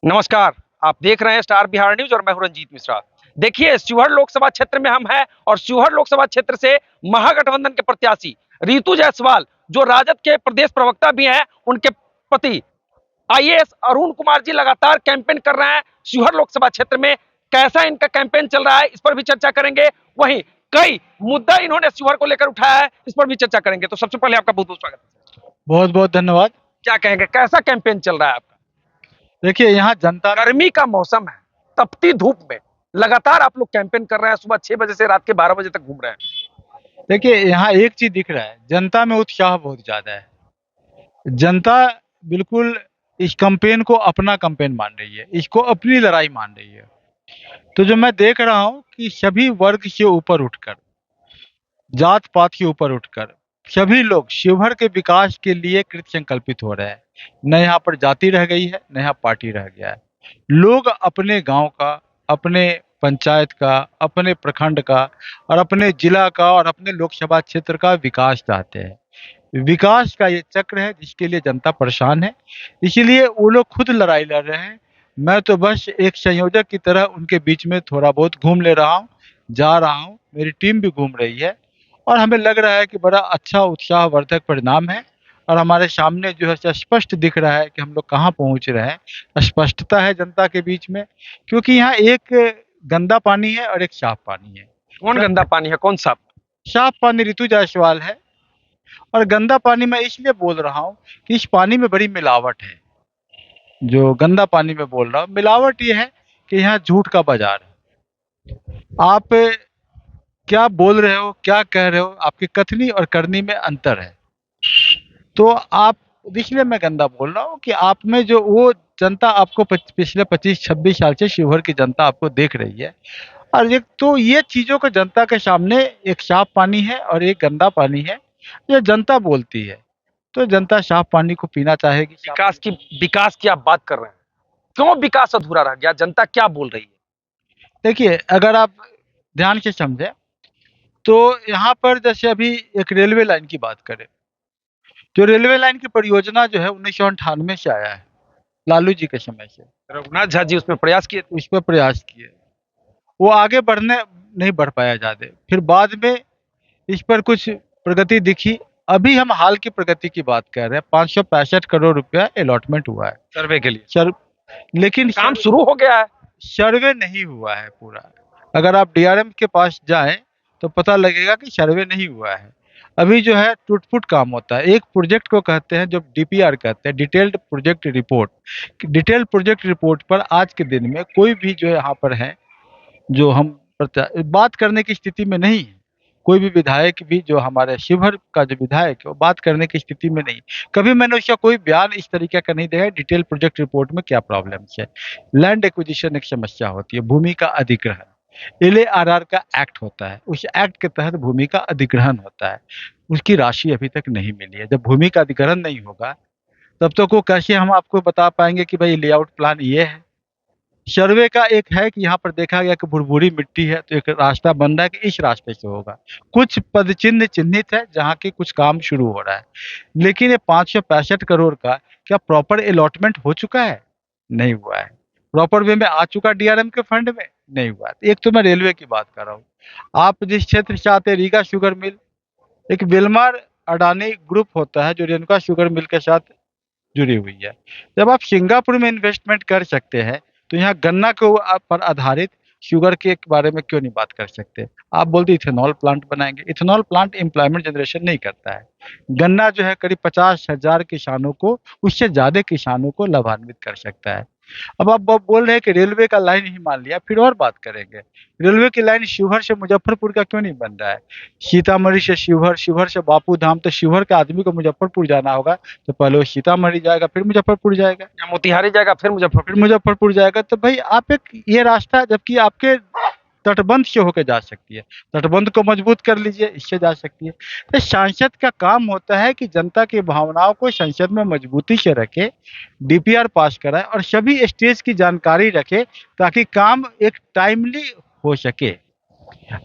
नमस्कार। आप देख रहे हैं स्टार बिहार न्यूज और मैं हूं रंजीत मिश्रा। देखिए, शिवहर लोकसभा क्षेत्र में हम हैं और शिवहर लोकसभा क्षेत्र से महागठबंधन के प्रत्याशी रितु जायसवाल, जो राजद के प्रदेश प्रवक्ता भी हैं, उनके पति आईएएस अरुण कुमार जी लगातार कैंपेन कर रहे हैं शिवहर लोकसभा क्षेत्र में। कैसा इनका कैंपेन चल रहा है, इस पर भी चर्चा करेंगे। वहीं कई मुद्दा इन्होंने शिवहर को लेकर उठाया है, इस पर भी चर्चा करेंगे। तो सबसे पहले आपका बहुत बहुत स्वागत है। बहुत बहुत धन्यवाद। क्या कहेंगे, कैसा कैंपेन चल रहा है आपका? देखिए, यहाँ जनता गर्मी का मौसम है, तपती धूप में लगातार आप लोग कैंपेन कर रहे हैं। सुबह 6 बजे से रात के 12 बजे तक घूम रहे हैं। देखिए, यहाँ एक चीज दिख रहा है, जनता में उत्साह बहुत ज्यादा है। जनता बिल्कुल इस कैंपेन को अपना कैंपेन मान रही है, इसको अपनी लड़ाई मान रही है। तो जो मैं देख रहा हूँ कि सभी वर्ग से ऊपर उठकर, जात पात के ऊपर उठकर सभी लोग शिवहर के विकास के लिए कृत संकल्पित हो रहे हैं। न यहाँ पर जाति रह गई है, न यहाँ पार्टी रह गया है। लोग अपने गांव का, अपने पंचायत का, अपने प्रखंड का और अपने जिला का और अपने लोकसभा क्षेत्र का विकास चाहते हैं। विकास का ये चक्र है जिसके लिए जनता परेशान है, इसीलिए वो लोग खुद लड़ाई लड़ रहे हैं। मैं तो बस एक संयोजक की तरह उनके बीच में थोड़ा बहुत घूम ले रहा हूँ, जा रहा हूँ, मेरी टीम भी घूम रही है और हमें लग रहा है कि बड़ा अच्छा उत्साहवर्धक परिणाम है। और हमारे सामने जो है स्पष्ट दिख रहा है कि हम लोग कहाँ पहुंच रहे हैं। स्पष्टता है जनता के बीच में, क्योंकि यहाँ एक गंदा पानी है और एक साफ पानी है। कौन गंदा पानी है, कौन सा? साफ पानी रितु जायसवाल है और गंदा पानी मैं इसलिए बोल रहा हूँ कि इस पानी में बड़ी मिलावट है। जो गंदा पानी में बोल रहा हूँ, मिलावट ये है कि यहाँ झूठ का बाजार है। आप क्या बोल रहे हो, क्या कह रहे हो, आपकी कथनी और करनी में अंतर है। तो आप, इसलिए मैं गंदा बोल रहा हूँ कि आप में जो वो जनता आपको पिछले 25-26 साल से शिवहर की जनता आपको देख रही है। और एक तो ये चीजों को जनता के सामने, एक साफ पानी है और एक गंदा पानी है, ये जनता बोलती है। तो जनता साफ पानी को पीना चाहेगी। विकास की आप बात कर रहे हैं, क्यों विकास अधूरा रह गया? जनता क्या बोल रही है? देखिए, अगर आप ध्यान से समझे तो यहाँ पर जैसे अभी एक रेलवे लाइन की बात करें, जो रेलवे लाइन की परियोजना जो है 1998 से आया है, लालू जी के समय से रघुनाथ झा जी उसमें प्रयास किए थे। उस पर प्रयास किए। वो आगे बढ़ने नहीं बढ़ पाया ज़्यादा, फिर बाद में इस पर कुछ प्रगति दिखी। अभी हम हाल की प्रगति की बात कर रहे हैं, 565 करोड़ रुपया अलॉटमेंट हुआ है सर्वे के लिए। सर, लेकिन काम शुरू हो गया है। सर्वे नहीं हुआ है पूरा। अगर आप डीआरएम के पास जाएं तो पता लगेगा कि सर्वे नहीं हुआ है। अभी जो है टूट-फूट काम होता है। एक प्रोजेक्ट को कहते हैं, जो डीपीआर कहते हैं, detailed project report. Detailed project report पर आज के दिन में कोई भी जो यहाँ पर है, जो हम बात करने की स्थिति में नहीं है। कोई भी विधायक भी, जो हमारे शिवहर का जो विधायक है, वो बात करने की स्थिति में नहीं। कभी मैंने उसका कोई बयान इस तरीके का नहीं देखा डिटेल प्रोजेक्ट रिपोर्ट में क्या प्रॉब्लम है। लैंड एक्विजिशन एक समस्या होती है, भूमि का अधिग्रहण। एलएआरआर का एक्ट होता है, उस एक्ट के तहत भूमि का अधिग्रहण होता है, उसकी राशि अभी तक नहीं मिली है। जब भूमि का अधिग्रहण नहीं होगा तब तक वो कैसे हम आपको बता पाएंगे कि भाई लेआउट प्लान ये है। सर्वे का एक है कि यहाँ पर देखा गया कि भुरभुरी मिट्टी है, तो एक रास्ता बन रहा है कि इस रास्ते से होगा। कुछ पद चिन्ह चिन्हित है जहाँ की कुछ काम शुरू हो रहा है, लेकिन ये 565 करोड़ का क्या प्रॉपर अलॉटमेंट हो चुका है? नहीं हुआ है। प्रॉपर वे में आ चुका डीआरएम के फंड में? नहीं हुआ है। एक तो मैं रेलवे की बात कर रहा हूँ। आप जिस क्षेत्र से आते हैं, रीगा शुगर मिल, एक विल्मर अडानी ग्रुप होता है जो रेणुका शुगर मिल के साथ जुड़ी हुई है। जब आप सिंगापुर में इन्वेस्टमेंट कर सकते हैं तो यहाँ गन्ना के पर आधारित शुगर के बारे में क्यों नहीं बात कर सकते? आप बोलते इथेनॉल प्लांट बनाएंगे। इथेनॉल प्लांट एम्प्लॉयमेंट जनरेशन नहीं करता है। गन्ना जो है करीब 50,000 किसानों को, उससे ज्यादा किसानों को लाभान्वित कर सकता है। अब आप बोल रहे हैं कि रेलवे का लाइन ही मान लिया, फिर और बात करेंगे। रेलवे की लाइन शिवहर से मुजफ्फरपुर का क्यों नहीं बन रहा है? सीतामढ़ी से शिवहर, शिवहर से बापू धाम, तो शिवहर के आदमी को मुजफ्फरपुर जाना होगा तो पहले वो सीतामढ़ी जाएगा, फिर मुजफ्फरपुर जाएगा, या मोतिहारी जाएगा, फिर फिर मुजफ्फरपुर जाएगा। तो भाई आप एक ये रास्ता, जबकि आपके तटबंध से होकर जा सकती है, तटबंध को मजबूत कर लीजिए, इससे जा सकती है। तो सांसद का काम होता है कि जनता की भावनाओं को संसद में मजबूती से रखे, डीपीआर पास कराए और सभी स्टेज की जानकारी रखे, ताकि काम एक टाइमली हो सके।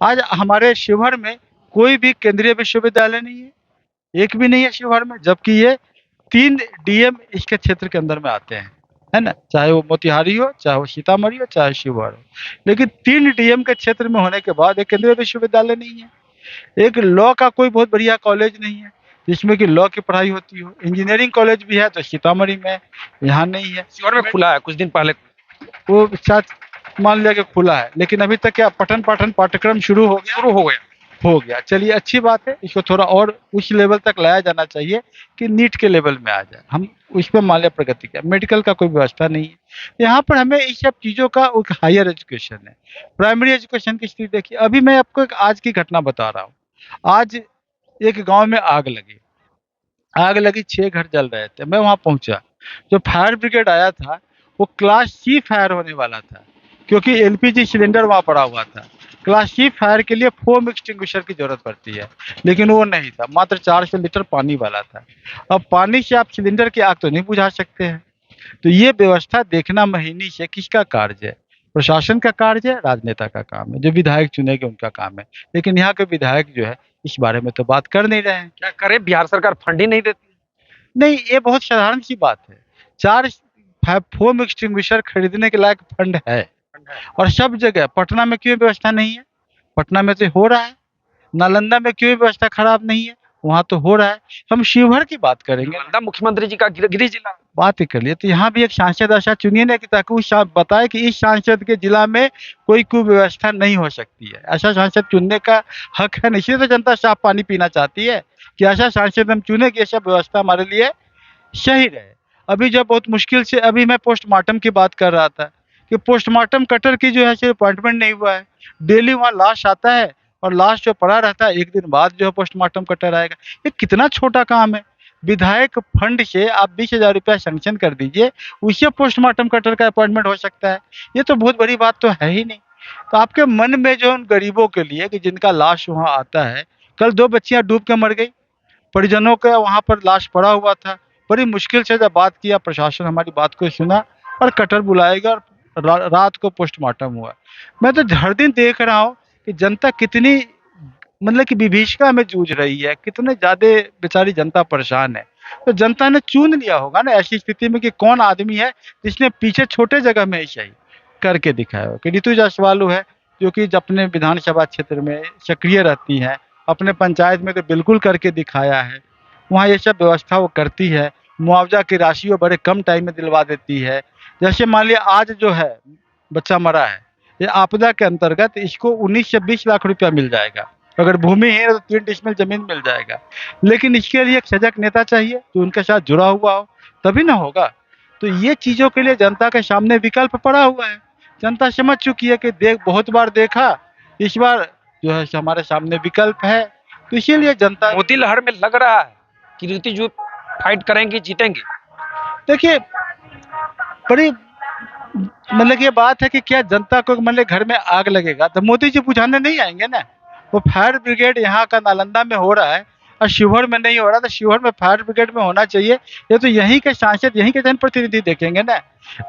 आज हमारे शिवहर में कोई भी केंद्रीय विश्वविद्यालय नहीं है, एक भी नहीं है शिवहर में, जबकि ये 3 डीएम इसके क्षेत्र के अंदर में आते हैं। है ना, चाहे वो मोतिहारी हो, चाहे वो सीतामढ़ी हो, चाहे शिवहर हो। लेकिन 3 डीएम के क्षेत्र में होने के बाद एक केंद्रीय विश्वविद्यालय नहीं है, एक लॉ का कोई बहुत बढ़िया कॉलेज नहीं है जिसमें कि लॉ की पढ़ाई होती हो। इंजीनियरिंग कॉलेज भी है तो सीतामढ़ी में है, यहाँ नहीं है। शिवहर में खुला है कुछ दिन पहले। वो शायद मान लिया कि खुला है, लेकिन अभी तक क्या पठन पाठन पाठ्यक्रम शुरू हो गया? शुरू हो गया। हो गया, चलिए अच्छी बात है। इसको थोड़ा और उच्च लेवल तक लाया जाना चाहिए कि नीट के लेवल में आ जाए, हम उस पर मान लिया प्रगति किया। मेडिकल का कोई व्यवस्था नहीं है यहाँ पर। हमें इस सब चीज़ों का एक हायर एजुकेशन है, प्राइमरी एजुकेशन की स्थिति देखिए। अभी मैं आपको एक आज की घटना बता रहा हूँ। आज एक गांव में आग लगी, 6 घर जल रहे थे। मैं वहां पहुंचा, जो फायर ब्रिगेड आया था वो क्लास सी फायर होने वाला था, क्योंकि एलपीजी सिलेंडर वहां पड़ा हुआ था। क्लास सी फायर के लिए फोम एक्सटिंग्विशर की जरूरत पड़ती है, लेकिन वो नहीं था, मात्र 400 लीटर पानी वाला था। अब पानी से आप सिलेंडर की आग तो नहीं बुझा सकते हैं। तो ये व्यवस्था देखना महीनी से किसका कार्य है? प्रशासन का कार्य है, राजनेता का काम है, जो विधायक चुनेंगे उनका काम है। लेकिन यहाँ के विधायक जो है इस बारे में तो बात कर नहीं रहे हैं। क्या करें, बिहार सरकार फंड ही नहीं देती। नहीं, ये बहुत साधारण सी बात है। 4 फोम एक्सटिंग्विशर खरीदने के लायक फंड है, और सब जगह। पटना में क्यों व्यवस्था नहीं है? पटना में तो हो रहा है। नालंदा में क्यों व्यवस्था खराब नहीं है? वहाँ तो हो रहा है। हम शिवहर की बात करेंगे, नालंदा मुख्यमंत्री जी का गृह जिला। बात ही कर लिए तो यहाँ भी एक सांसद ऐसा चुनिए ना कि ताकि वो बताए कि इस सांसद के जिला में कोई कुव्यवस्था नहीं हो सकती है। ऐसा सांसद चुनने का हक है, इसलिए तो जनता साफ पानी पीना चाहती है कि ऐसा सांसद हम चुने कि ऐसा व्यवस्था हमारे लिए सही रहे। अभी जब बहुत मुश्किल से, अभी मैं पोस्टमार्टम की बात कर रहा था कि पोस्टमार्टम कटर की जो है सिर्फ अपॉइंटमेंट नहीं हुआ है। डेली वहाँ लाश आता है और लाश जो पड़ा रहता है, एक दिन बाद जो है पोस्टमार्टम कटर आएगा। ये कितना छोटा काम है। विधायक फंड से आप 20,000 रुपया सैंक्शन कर दीजिए, उससे पोस्टमार्टम कटर का अपॉइंटमेंट हो सकता है। ये तो बहुत बड़ी बात तो है ही नहीं। तो आपके मन में जो उन गरीबों के लिए कि जिनका लाश वहाँ आता है, कल 2 बच्चियां डूब के मर गई, परिजनों का वहाँ पर लाश पड़ा हुआ था। बड़ी मुश्किल से जब बात किया, प्रशासन हमारी बात को सुना और कटर बुलाएगा, और रात को पोस्टमार्टम हुआ। मैं तो हर दिन देख रहा हूँ कि जनता कितनी, मतलब कि विभीषिका में जूझ रही है, कितने ज्यादा बेचारी जनता परेशान है। तो जनता ने चुन लिया होगा ना ऐसी स्थिति में कि कौन आदमी है जिसने पीछे छोटे जगह में ऐसा ही करके दिखाया हो। कि ऋतु जायसवाल है, जो कि अपने विधानसभा क्षेत्र में सक्रिय रहती है, अपने पंचायत में तो बिल्कुल करके दिखाया है। वहाँ ये सब व्यवस्था वो करती है। मुआवजा की राशि वो बड़े कम टाइम में दिलवा देती है। जैसे मान लिया आज जो है बच्चा मरा है, ये आपदा के अंतर्गत इसको 19 से 20 लाख रुपया मिल जाएगा। अगर भूमि है तो 3 डिसमिल जमीन मिल जाएगा। लेकिन इसके लिए एक सजग नेता चाहिए जो उनके साथ जुड़ा हुआ हो, तभी ना होगा। तो ये चीज़ों के लिए जनता के सामने विकल्प पड़ा हुआ है। जनता समझ चुकी है कि बहुत बार देखा, इस बार जो है हमारे सामने विकल्प है। तो इसीलिए जनता, मोदी लहर में लग रहा है कि ऋतु जो फाइट करेंगे, जीतेंगे। देखिए बड़ी मतलब ये बात है कि क्या जनता को मतलब घर में आग लगेगा तो मोदी जी बुझाने नहीं आएंगे ना। वो फायर ब्रिगेड यहाँ का नालंदा में हो रहा है और शिवहर में नहीं हो रहा, तो शिवहर में फायर ब्रिगेड में होना चाहिए। ये तो यहीं के सांसद, यहीं के जनप्रतिनिधि देखेंगे ना।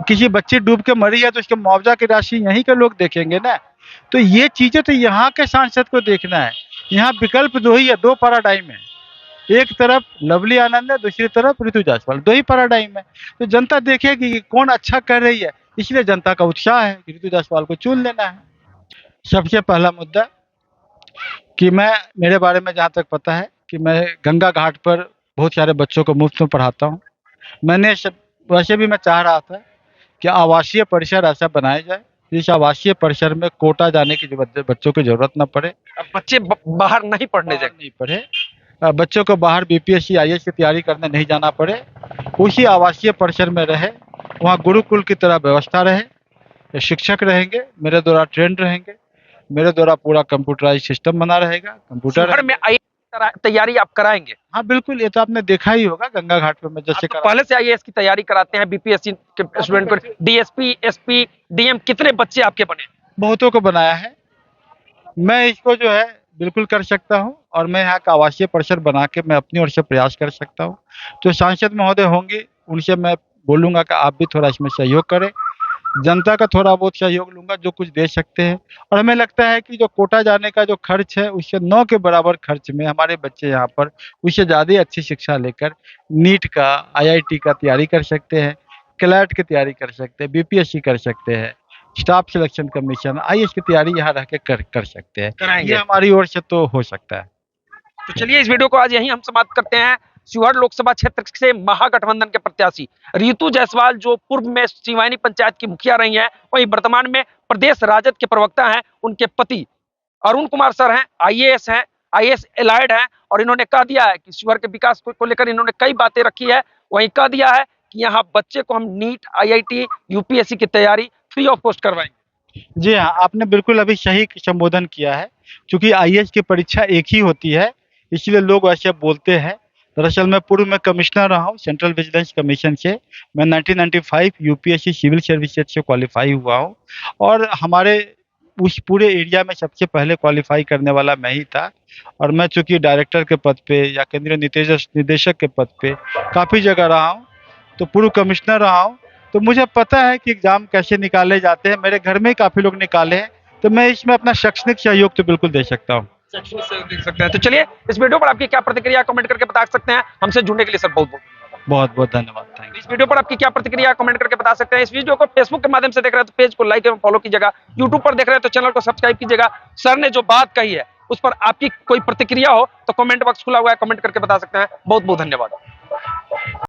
किसी बच्ची डूब के मरी है तो उसके मुआवजा की राशि यहीं के लोग देखेंगे ना। तो ये चीजें तो यहाँ के सांसद को देखना है। यहाँ विकल्प दो ही है, 2 पैराडाइम है। एक तरफ लवली आनंद है, दूसरी तरफ ऋतु जायसवाल, 2 ही पैराडाइम है। तो जनता देखेगी कि कौन अच्छा कर रही है, इसलिए जनता का उत्साह है कि ऋतु जायसवाल को चुन लेना है। सबसे पहला मुद्दा कि मैं, मेरे बारे में जहाँ तक पता है कि मैं गंगा घाट पर बहुत सारे बच्चों को मुफ्त में पढ़ाता हूँ। मैंने वैसे भी मैं चाह रहा था कि आवासीय परिसर ऐसा बनाया जाए जिस आवासीय परिसर में कोटा जाने की बच्चों की जरूरत न पड़े। अब बच्चे बाहर नहीं पढ़ने बाहर जाए। नहीं पढ़े, बच्चों को बाहर बीपीएससी आईएएस की तैयारी करने नहीं जाना पड़े, उसी आवासीय परिसर में रहे। वहाँ गुरुकुल की तरह व्यवस्था रहे, शिक्षक रहेंगे, मेरे द्वारा ट्रेंड रहेंगे, मेरे द्वारा पूरा कंप्यूटराइज सिस्टम बना रहेगा, कंप्यूटर शिवहर में आईएएस तैयारी आप कराएंगे? हाँ बिल्कुल, ये तो आपने देखा ही होगा गंगा घाट पर मैं जैसे आप तो पहले से आईएएस की तैयारी कराते हैं, बीपीएससी के स्टूडेंट को। डीएसपी, एसपी, डीएम, कितने बच्चे आपके बने? बहुतों को बनाया है। मैं इसको जो है बिल्कुल कर सकता हूँ, और मैं यहाँ का आवासीय परिसर बना के मैं अपनी ओर से प्रयास कर सकता हूँ। जो सांसद महोदय होंगे उनसे मैं बोलूँगा कि आप भी थोड़ा इसमें सहयोग करें। जनता का थोड़ा बहुत सहयोग लूँगा जो कुछ दे सकते हैं। और हमें लगता है कि जो कोटा जाने का जो खर्च है उससे 9 के बराबर खर्च में हमारे बच्चे यहाँ पर उससे ज़्यादा अच्छी शिक्षा लेकर नीट का, आईआईटी का तैयारी कर सकते हैं। क्लैट की तैयारी कर सकते हैं, बीपीएससी कर सकते हैं, स्टाफ सिलेक्शन कमीशन, आईएएस की तैयारी यहाँ रह के कर सकते हैं। कराएंगे। ये हमारी ओर से तो हो सकता है। तो चलिए इस वीडियो को आज यहीं हम समाप्त करते हैं। शिवहर लोकसभा क्षेत्र से महागठबंधन के प्रत्याशी रितु जायसवाल, जो पूर्व में सिवानी पंचायत की मुखिया रही हैं, वहीं वर्तमान में प्रदेश राजद के प्रवक्ता हैं, उनके पति अरुण कुमार सर हैं, आईएएस हैं, आईएएस एलाइड हैं, और इन्होंने कह दिया है कि शिवहर के विकास को लेकर इन्होंने कई बातें रखी है। वहीं कह दिया है कि यहाँ बच्चे को हम नीट, आईआईटी, यूपीएससी की तैयारी फ्री ऑफ कॉस्ट करवाएंगे। जी हाँ, आपने बिल्कुल अभी सही संबोधन किया है। चूंकि आईएएस की परीक्षा एक ही होती है, इसलिए लोग वैसे बोलते हैं। दरअसल मैं पूर्व में कमिश्नर रहा हूँ सेंट्रल विजिलेंस कमीशन से। मैं 1995 यूपीएससी सिविल सर्विसेज से क्वालिफाई हुआ हूँ, और हमारे उस पूरे एरिया में सबसे पहले क्वालिफाई करने वाला मैं ही था। और मैं चूंकि डायरेक्टर के पद पे या केंद्रीय निदेशक के पद पे काफ़ी जगह रहा हूँ, तो पूर्व कमिश्नर रहा हूँ, तो मुझे पता है कि एग्ज़ाम कैसे निकाले जाते हैं। मेरे घर में ही काफ़ी लोग निकाले हैं, तो मैं इसमें अपना शैक्षणिक सहयोग तो बिल्कुल दे सकता हूँ। देख सकते हैं। तो चलिए इस वीडियो पर आपकी क्या प्रतिक्रिया कमेंट करके बता सकते हैं। हमसे जुड़ने के लिए सर बहुत बहुत बहुत बहुत धन्यवाद। Thank you. इस वीडियो पर आपकी क्या प्रतिक्रिया कमेंट करके बता सकते हैं। इस वीडियो को फेसबुक के माध्यम से देख रहे हैं तो पेज को लाइक एवं फॉलो कीजिएगा। यूट्यूब पर देख रहे हैं तो चैनल को सब्सक्राइब कीजिएगा। सर ने जो बात कही है उस पर आपकी कोई प्रतिक्रिया हो तो कमेंट बॉक्स खुला हुआ है, कमेंट करके बता सकते हैं। बहुत बहुत धन्यवाद।